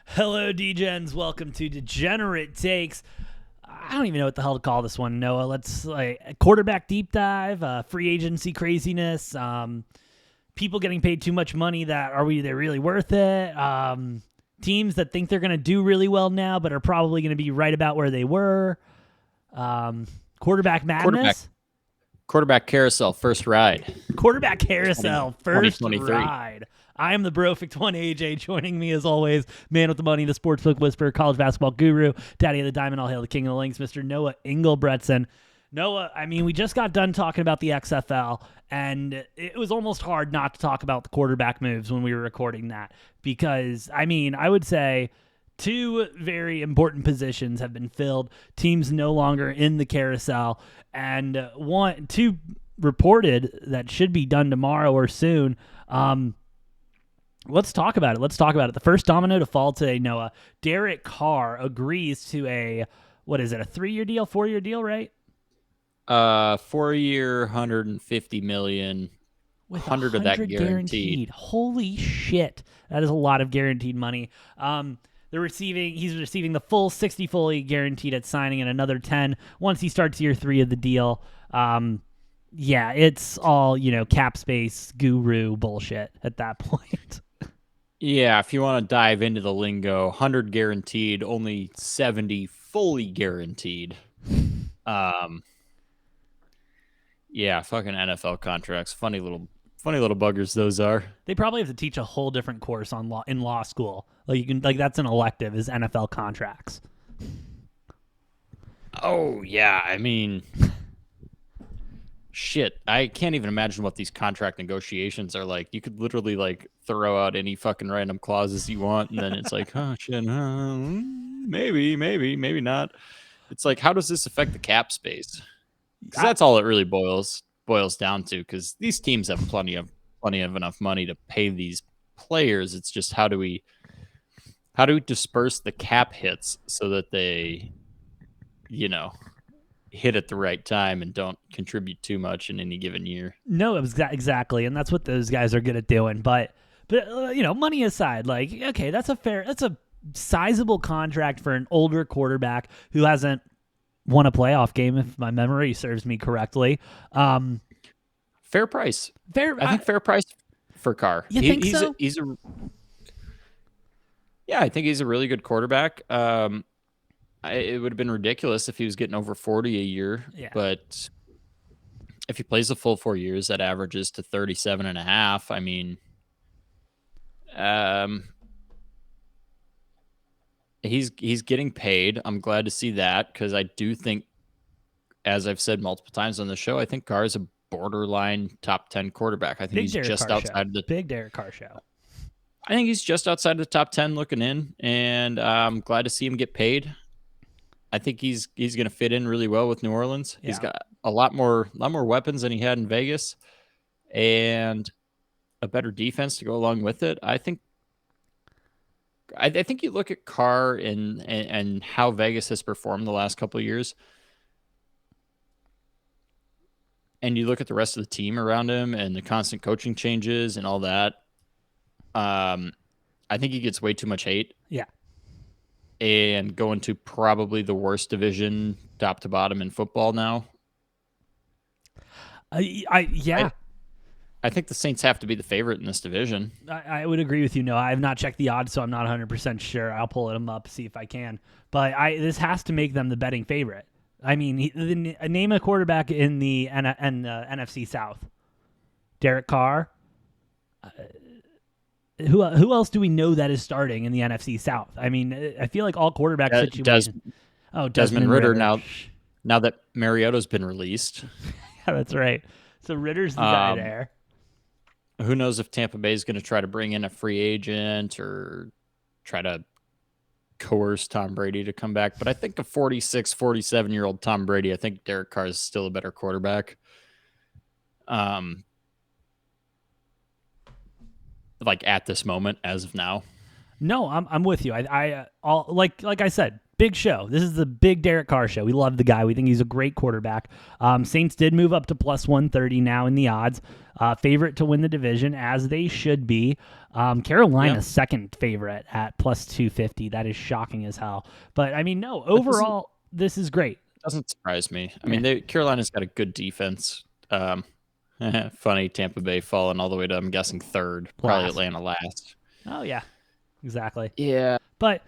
Hello, Degens. Welcome to Degenerate Takes. I don't even know what the hell to call this one, Noah. Let's a quarterback deep dive, free agency craziness, people getting paid too much money that they really worth it? Teams that think they're going to do really well now, but are probably going to be right about where they were. Quarterback madness. Quarterback carousel, first ride. Quarterback carousel, first 2023. ride. I am the Brofect1 AJ. Joining me as always, man with the money, the sportsbook whisperer, college basketball guru, daddy of the diamond, all hail the king of the links, Mr. Noah Engelbretson. Noah, I mean, we just got done talking about the XFL, and it was almost hard not to talk about the quarterback moves when we were recording that because, I mean, I would say two very important positions have been filled. Teams no longer in the carousel, and two reported that should be done tomorrow or soon. Let's talk about it. The first domino to fall today, Noah. Derek Carr agrees to a 3-year deal, 4-year deal, right? 4-year, $150 million. With 100 of that guaranteed. Holy shit. That is a lot of guaranteed money. He's receiving the full 60 fully guaranteed at signing and another 10 once he starts year 3 of the deal. Yeah, it's all, cap space guru bullshit at that point. Yeah, if you want to dive into the lingo, 100 guaranteed, only 70 fully guaranteed. Yeah, fucking NFL contracts. Funny little buggers those are. They probably have to teach a whole different course in law school. That's an elective is NFL contracts. Oh yeah, I mean, shit. I can't even imagine what these contract negotiations are like. You could literally throw out any fucking random clauses you want, and then it's like, oh shit, maybe not. It's like, how does this affect the cap space? Because that's all it really boils down to. Because these teams have plenty of enough money to pay these players. It's just how do we disperse the cap hits so that they, hit at the right time and don't contribute too much in any given year. No, exactly, and that's what those guys are good at doing. But money aside, okay, that's a sizable contract for an older quarterback who hasn't won a playoff game, if my memory serves me correctly. Fair price. I think fair price for Carr. You think so? I think he's a really good quarterback. It would have been ridiculous if he was getting over 40 a year. Yeah. But if he plays the full 4 years, that averages to 37.5. I mean, he's getting paid. I'm glad to see that because I do think, as I've said multiple times on the show, I think Carr is a borderline top 10 quarterback. I think he's just outside of the big Derek Carr show. I think he's just outside of the top 10 looking in, and I'm glad to see him get paid. I think he's going to fit in really well with New Orleans. Yeah. He's got a lot more weapons than he had in Vegas, and a better defense to go along with it. I think you look at Carr and how Vegas has performed the last couple of years, and you look at the rest of the team around him and the constant coaching changes and all that. I think he gets way too much hate. Yeah. And going to probably the worst division top to bottom in football now. Yeah. I think the Saints have to be the favorite in this division. I would agree with you. No, I have not checked the odds, so I'm not 100% sure. I'll pull them up, see if I can. But this has to make them the betting favorite. I mean, name a quarterback in the NFC South. Derek Carr. Who else do we know that is starting in the NFC South? I mean, I feel like all quarterback situations. Desmond Ridder now that Mariota's been released. Yeah, that's right. So Ritter's the guy there. Who knows if Tampa Bay is going to try to bring in a free agent or try to coerce Tom Brady to come back. But I think a 46, 47-year-old Tom Brady, I think Derek Carr is still a better quarterback. At this moment, as of now. No, I'm with you. Like I said, big show. This is the big Derek Carr show. We love the guy. We think he's a great quarterback. Saints did move up to plus 130 now in the odds. Favorite to win the division, as they should be. Carolina's second favorite at plus 250. That is shocking as hell. But, I mean, no, overall, this is great. Doesn't surprise me. I mean, Carolina's got a good defense. Funny, Tampa Bay falling all the way to, I'm guessing, third. Probably Atlanta last. Oh, yeah. Exactly. Yeah. But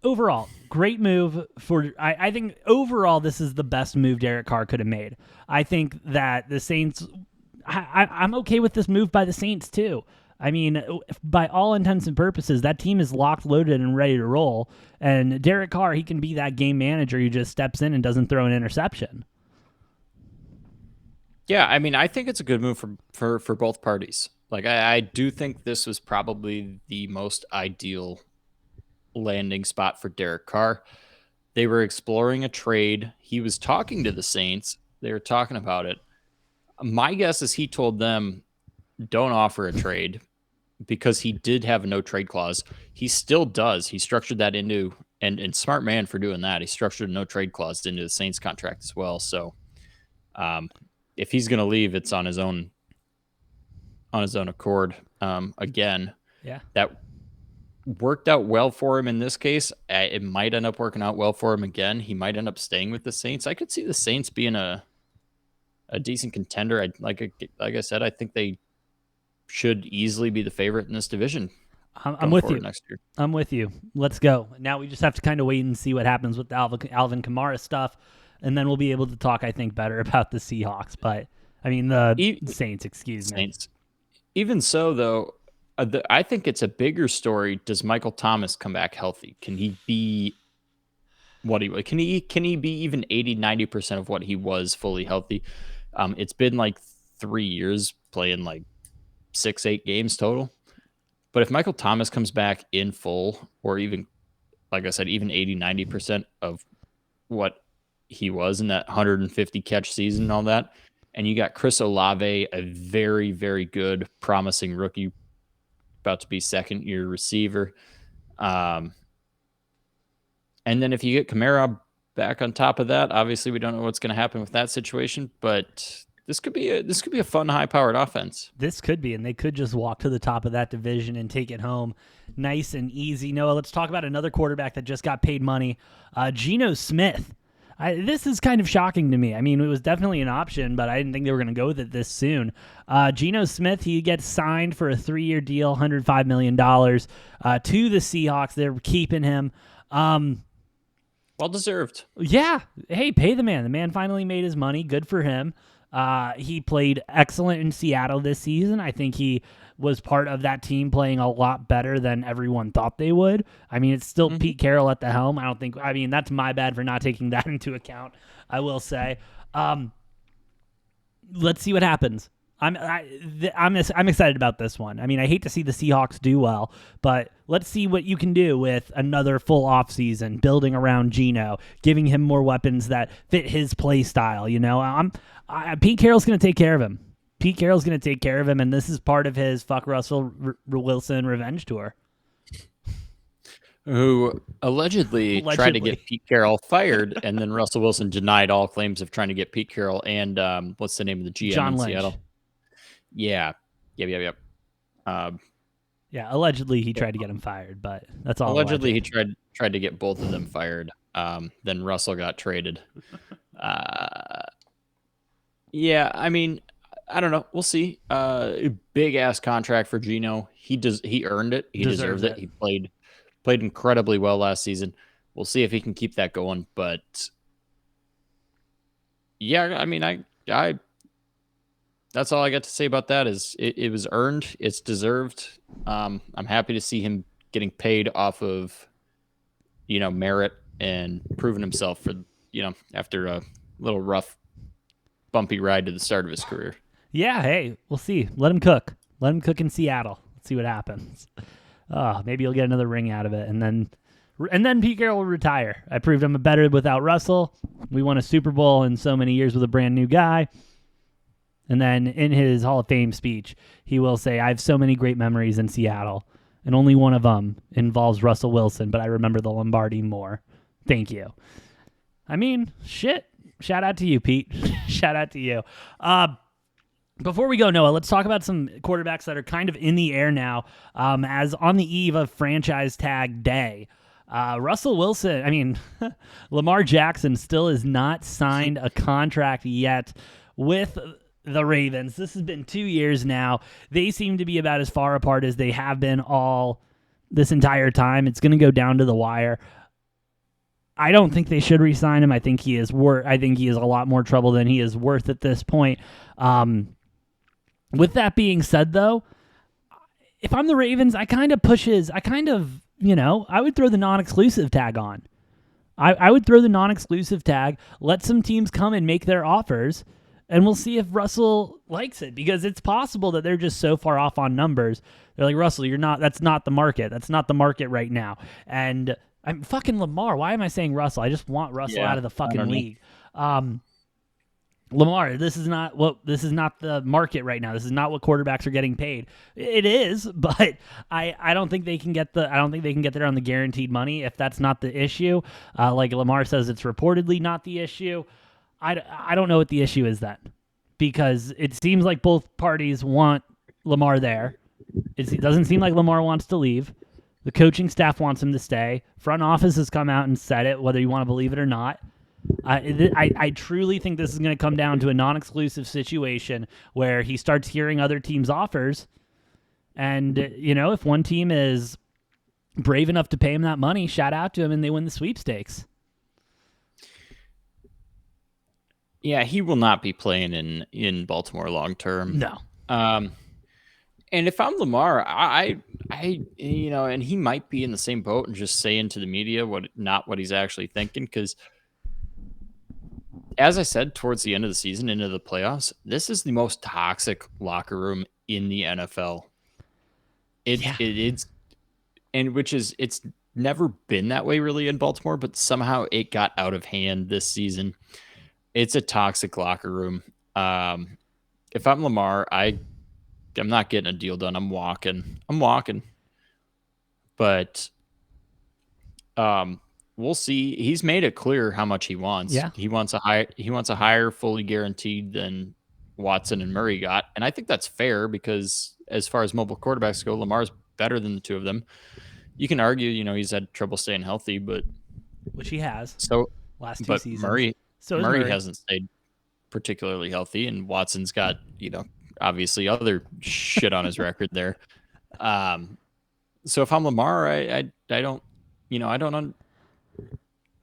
overall, great move for. I think overall this is the best move Derek Carr could have made. I think that the Saints. I'm okay with this move by the Saints too. I mean, by all intents and purposes, that team is locked, loaded, and ready to roll. And Derek Carr, he can be that game manager who just steps in and doesn't throw an interception. Yeah, I mean, I think it's a good move for both parties. Like, I do think this was probably the most ideal landing spot for Derek Carr. They were exploring a trade. He was talking to the Saints. They were talking about it. My guess is he told them, don't offer a trade, because he did have a no trade clause. He still does. He structured that into, and smart man for doing that. He structured a no trade clause into the Saints contract as well. So if he's going to leave, it's on his own accord. Again, that worked out well for him in this case. It might end up working out well for him again. He might end up staying with the Saints. I could see the Saints being a decent contender. Like I said, I think they should easily be the favorite in this division. I'm with you. Next year. I'm with you. Let's go. Now we just have to kind of wait and see what happens with the Alvin Kamara stuff, and then we'll be able to talk, I think, better about the Seahawks. But I mean the Saints. Excuse me. Saints. Even so, though, I think it's a bigger story. Does Michael Thomas come back healthy? Can he be what he was? Can he be even 80-90% of what he was fully healthy? It's been like 3 years playing like 6-8 games total. But if Michael Thomas comes back in full, or even, like I said, even 80-90% of what he was in that 150 catch season and all that, and you got Chris Olave, a very, very good, promising rookie, about to be second-year receiver. And then if you get Kamara back on top of that, obviously we don't know what's going to happen with that situation, but this could be a fun, high-powered offense. This could be, and they could just walk to the top of that division and take it home nice and easy. Noah, let's talk about another quarterback that just got paid money, Geno Smith. This is kind of shocking to me. I mean, it was definitely an option, but I didn't think they were going to go with it this soon. Geno Smith, he gets signed for a 3-year deal, $105 million to the Seahawks. They're keeping him. Well deserved. Yeah. Hey, pay the man. The man finally made his money. Good for him. He played excellent in Seattle this season. I think he was part of that team playing a lot better than everyone thought they would. I mean, it's still Pete Carroll at the helm. I mean, that's my bad for not taking that into account, I will say. Let's see what happens. I'm excited about this one. I mean, I hate to see the Seahawks do well, but let's see what you can do with another full offseason, building around Geno, giving him more weapons that fit his play style. You know, Pete Carroll's going to take care of him. Pete Carroll's going to take care of him, and this is part of his fuck Russell Wilson revenge tour. Who allegedly tried to get Pete Carroll fired, and then Russell Wilson denied all claims of trying to get Pete Carroll and what's the name of the GM John in Lynch. Seattle? Yeah. Yeah, allegedly he tried to get him fired, but that's all. Allegedly he tried to get both of them fired. Then Russell got traded. Yeah, I mean, I don't know. We'll see. Big ass contract for Geno. He earned it. He deserved it. He played incredibly well last season. We'll see if he can keep that going. But yeah, I mean, I that's all I got to say about that. Is it was earned. It's deserved. I'm happy to see him getting paid off of, merit and proving himself for, after a little rough, bumpy ride to the start of his career. Yeah, hey, we'll see. Let him cook. Let him cook in Seattle. Let's see what happens. Maybe he'll get another ring out of it, and then Pete Carroll will retire. I proved I'm better without Russell. We won a Super Bowl in so many years with a brand new guy. And then in his Hall of Fame speech, he will say, I have so many great memories in Seattle, and only one of them involves Russell Wilson, but I remember the Lombardi more. Thank you. I mean, shit. Shout out to you, Pete. Shout out to you. Before we go, Noah, let's talk about some quarterbacks that are kind of in the air now, as on the eve of franchise tag day. Russell Wilson, Lamar Jackson still has not signed a contract yet with the Ravens. This has been 2 years now. They seem to be about as far apart as they have been all this entire time. It's going to go down to the wire. I don't think they should re-sign him. I think he is a lot more trouble than he is worth at this point. With that being said, though, if I'm the Ravens, I would throw the non-exclusive tag on. I would throw the non-exclusive tag, let some teams come and make their offers, and we'll see if Russell likes it, because it's possible that they're just so far off on numbers. They're like, Russell, that's not the market. That's not the market right now. And I'm fucking Lamar. Why am I saying Russell? I just want Russell out of the fucking league. Lamar, this is not the market right now. This is not what quarterbacks are getting paid. It is, but I don't think they can get there on the guaranteed money if that's not the issue. Like Lamar says, it's reportedly not the issue. I don't know what the issue is then, because it seems like both parties want Lamar there. It doesn't seem like Lamar wants to leave. The coaching staff wants him to stay. Front office has come out and said it, whether you want to believe it or not. I truly think this is going to come down to a non-exclusive situation where he starts hearing other teams' offers. And, if one team is brave enough to pay him that money, shout out to him, and they win the sweepstakes. Yeah, he will not be playing in Baltimore long term. No. And if I'm Lamar, I and he might be in the same boat and just saying to the media not what he's actually thinking, because as I said, towards the end of the season, into the playoffs, this is the most toxic locker room in the NFL. It's never been that way really in Baltimore, but somehow it got out of hand this season. It's a toxic locker room. If I'm Lamar, I'm not getting a deal done. I'm walking. But we'll see. He's made it clear how much he wants. Yeah. He wants a higher fully guaranteed than Watson and Murray got. And I think that's fair, because as far as mobile quarterbacks go, Lamar's better than the two of them. You can argue, he's had trouble staying healthy, which he has. So last two seasons. Murray hasn't stayed particularly healthy, and Watson's got, obviously other shit on his record there. So if I'm Lamar, I don't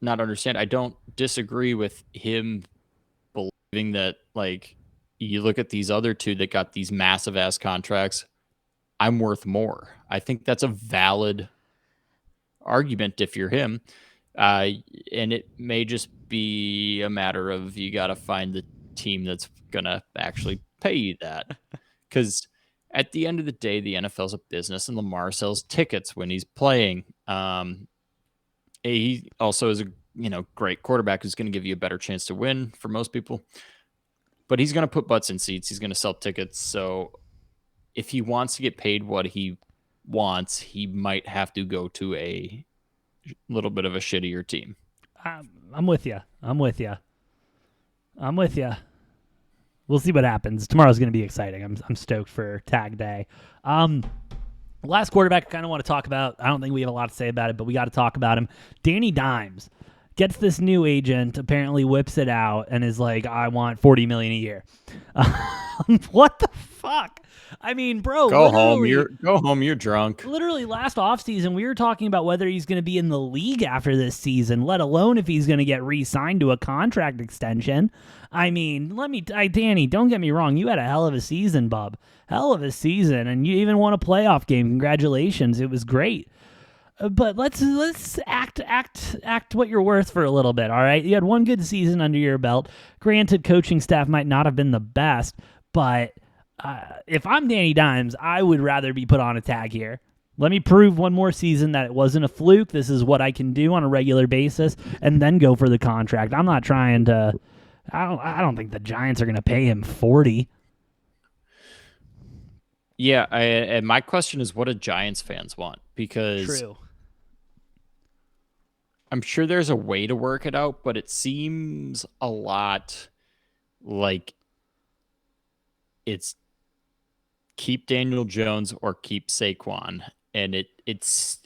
not understand. I don't disagree with him believing that, like, you look at these other two that got these massive ass contracts, I'm worth more. I think that's a valid argument if you're him. And it may just be a matter of you got to find the team that's going to actually pay you that. Because at the end of the day, the NFL's a business, and Lamar sells tickets when he's playing. He also is a great quarterback who's going to give you a better chance to win for most people. But he's going to put butts in seats. He's going to sell tickets. So if he wants to get paid what he wants, he might have to go to a little bit of a shittier team. I'm with you. We'll see what happens. Tomorrow's going to be exciting. I'm stoked for tag day. Last quarterback I kind of want to talk about. I don't think we have a lot to say about it, but we got to talk about him. Danny Dimes gets this new agent, apparently whips it out, and is like, I want $40 million a year. What the fuck? I mean, bro, go home. You're drunk. Literally, last offseason, we were talking about whether he's going to be in the league after this season, let alone if he's going to get re-signed to a contract extension. I mean, Danny, don't get me wrong. You had a hell of a season, bub. Hell of a season, and you even won a playoff game. Congratulations. It was great. But let's act what you're worth for a little bit, all right? You had one good season under your belt. Granted, coaching staff might not have been the best, but if I'm Danny Dimes, I would rather be put on a tag here. Let me prove one more season that it wasn't a fluke. This is what I can do on a regular basis, and then go for the contract. I'm not trying to. I don't think the Giants are going to pay him 40. Yeah, and my question is, what do Giants fans want? Because true. I'm sure there's a way to work it out, but it seems a lot like it's keep Daniel Jones or keep Saquon. And it's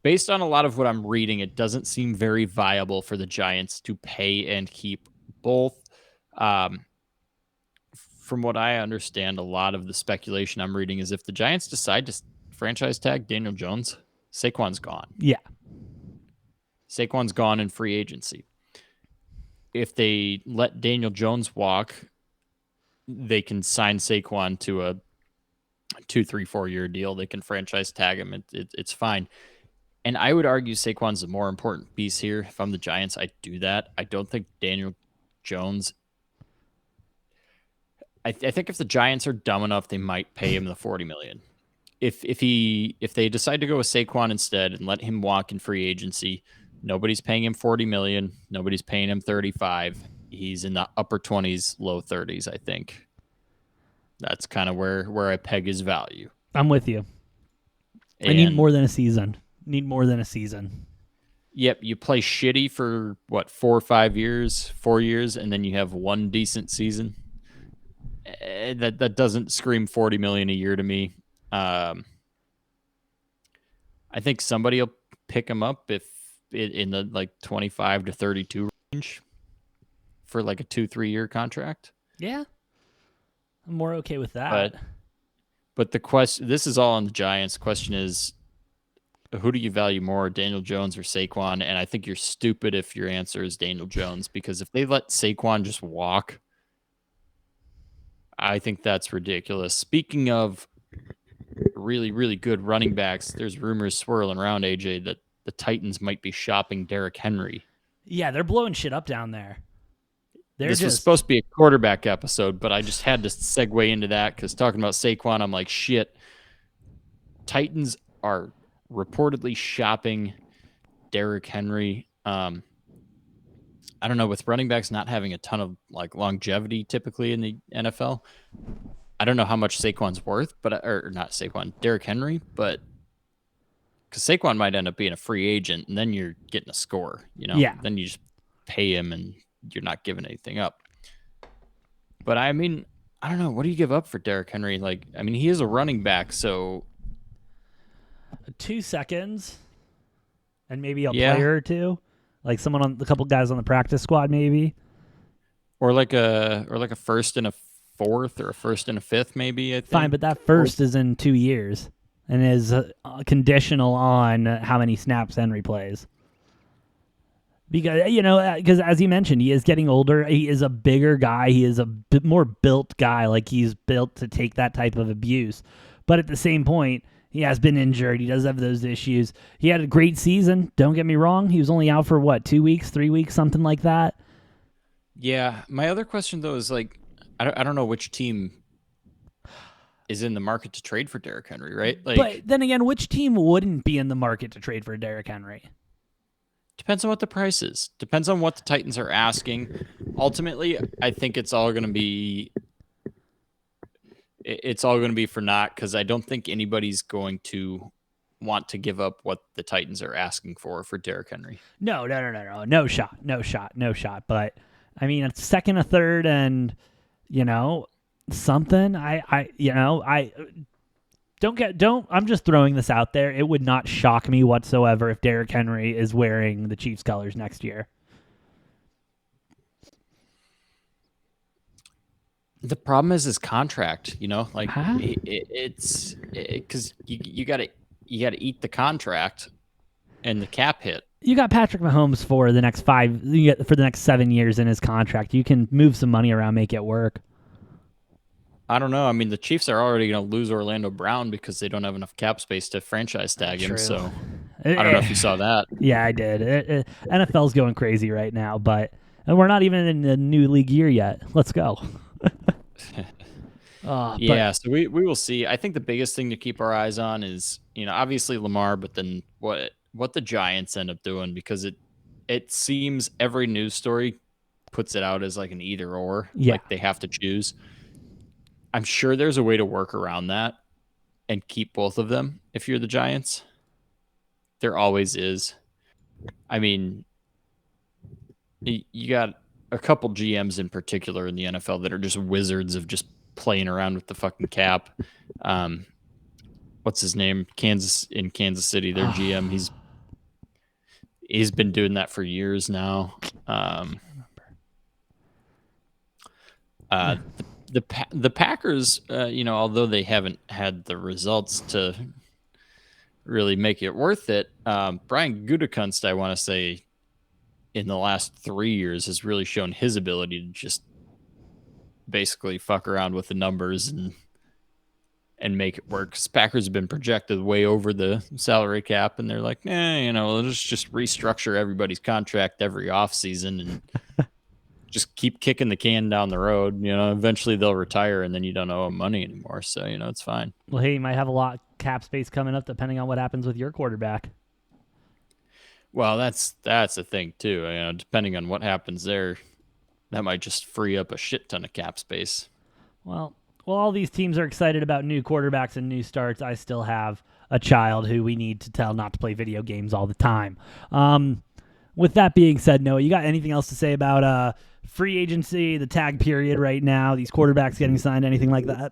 based on a lot of what I'm reading, it doesn't seem very viable for the Giants to pay and keep both. Um, from what I understand, a lot of the speculation I'm reading is if the Giants decide to franchise tag Daniel Jones, Saquon's gone. Yeah. Saquon's gone in free agency. If they let Daniel Jones walk, they can sign Saquon to a 2, 3, 4 year deal. They can franchise tag him. It's fine. And I would argue Saquon's the more important piece here. If I'm the Giants, I do that. I don't think Daniel Jones. I think if the Giants are dumb enough, they might pay him the $40 million. If they decide to go with Saquon instead and let him walk in free agency, nobody's paying him $40 million. Nobody's paying him 35. He's in the upper 20s, low 30s. I think that's kind of where I peg his value. I'm with you. I need more than a season. Yep, you play shitty for what 4 or 5 years, 4 years, and then you have one decent season. That doesn't scream $40 million a year to me. I think somebody will pick him up if in the like 25 to 32 range for like a 2-3 year contract. Yeah, I'm more okay with that. But the question, this is all on the Giants. Question is, who do you value more, Daniel Jones or Saquon? And I think you're stupid if your answer is Daniel Jones, because if they let Saquon just walk, I think that's ridiculous. Speaking of really, really good running backs, there's rumors swirling around, AJ, that the Titans might be shopping Derek Henry. Yeah, they're blowing shit up down there. This was supposed to be a quarterback episode, but I just had to segue into that because talking about Saquon, I'm like, shit. Titans are reportedly shopping Derek Henry. I don't know, with running backs not having a ton of like longevity typically in the NFL, I don't know how much Saquon's worth, or not Saquon, Derek Henry, but because Saquon might end up being a free agent and then you're getting a score, Yeah. Then you just pay him and you're not giving anything up. But I mean, I don't know. What do you give up for Derek Henry? Like, I mean, he is a running back, so 2 seconds and maybe a player or two. Like a couple guys on the practice squad, maybe, or like a first and a fourth, or a first and a fifth, maybe. I think. Fine, but that first is in 2 years and is conditional on how many snaps Henry plays. Because as you mentioned, he is getting older. He is a bigger guy. He is a bit more built guy. Like he's built to take that type of abuse. But at the same point, he has been injured. He does have those issues. He had a great season. Don't get me wrong. He was only out for 2 weeks, 3 weeks, something like that. Yeah. My other question though is like, I don't know which team is in the market to trade for Derek Henry, right? Like, but then again, which team wouldn't be in the market to trade for Derek Henry? Depends on what the price is. Depends on what the Titans are asking. Ultimately, I think it's all going to be for naught, because I don't think anybody's going to want to give up what the Titans are asking for Derek Henry. No shot. But I mean, it's second, a third, and something. I'm just throwing this out there. It would not shock me whatsoever if Derek Henry is wearing the Chiefs colors next year. The problem is his contract, like it's because you got to eat the contract and the cap hit. You got Patrick Mahomes for the next 7 years in his contract. You can move some money around, make it work. I don't know. I mean, the Chiefs are already going to lose Orlando Brown because they don't have enough cap space to franchise tag him. So I don't know if you saw that. Yeah, I did. NFL's going crazy right now, and we're not even in the new league year yet. Let's go. So we will see. I think the biggest thing to keep our eyes on is, obviously Lamar, but then what the Giants end up doing, because it seems every news story puts it out as like an either or, like they have to choose. I'm sure there's a way to work around that and keep both of them if you're the Giants. There always is. I mean, you got a couple GMs in particular in the NFL that are just wizards of just playing around with the fucking cap. What's his name? Kansas City, their GM. He's been doing that for years now. The Packers, although they haven't had the results to really make it worth it, Brian Gutekunst, I want to say, in the last 3 years has really shown his ability to just basically fuck around with the numbers and make it work. Because Packers have been projected way over the salary cap, and they're like, let's just restructure everybody's contract every offseason and just keep kicking the can down the road. Eventually they'll retire, and then you don't owe them money anymore. So, it's fine. Well, hey, you might have a lot cap space coming up depending on what happens with your quarterback. Well, that's the thing too. Depending on what happens there, that might just free up a shit ton of cap space. Well, all these teams are excited about new quarterbacks and new starts. I still have a child who we need to tell not to play video games all the time. With that being said, Noah, you got anything else to say about free agency, the tag period right now, these quarterbacks getting signed, anything like that?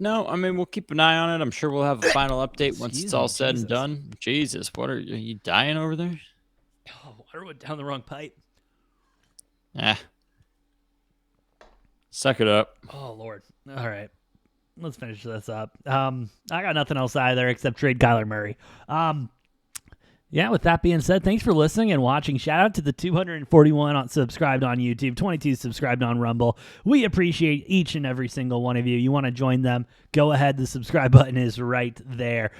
No, I mean, we'll keep an eye on it. I'm sure we'll have a final update once it's all said and done. Jesus, what are you dying over there? Oh, water went down the wrong pipe. Suck it up. Oh, Lord. All right. Let's finish this up. I got nothing else either except trade Kyler Murray. Yeah, with that being said, thanks for listening and watching. Shout out to the 241 subscribed on YouTube, 22 subscribed on Rumble. We appreciate each and every single one of you. You want to join them, go ahead. The subscribe button is right there.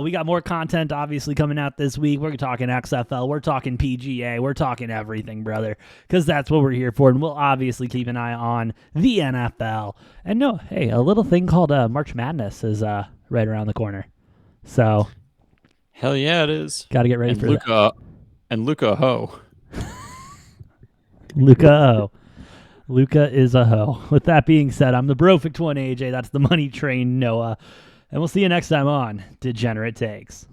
We got more content, obviously, coming out this week. We're talking XFL. We're talking PGA. We're talking everything, brother, because that's what we're here for. And we'll obviously keep an eye on the NFL. And no, hey, a little thing called March Madness is right around the corner. So... hell yeah, it is. Got to get ready for that. And Luka Ho. Luka is a hoe. With that being said, I'm the Brofect1 AJ. That's the Money Train Noah. And we'll see you next time on Degenerate Takes.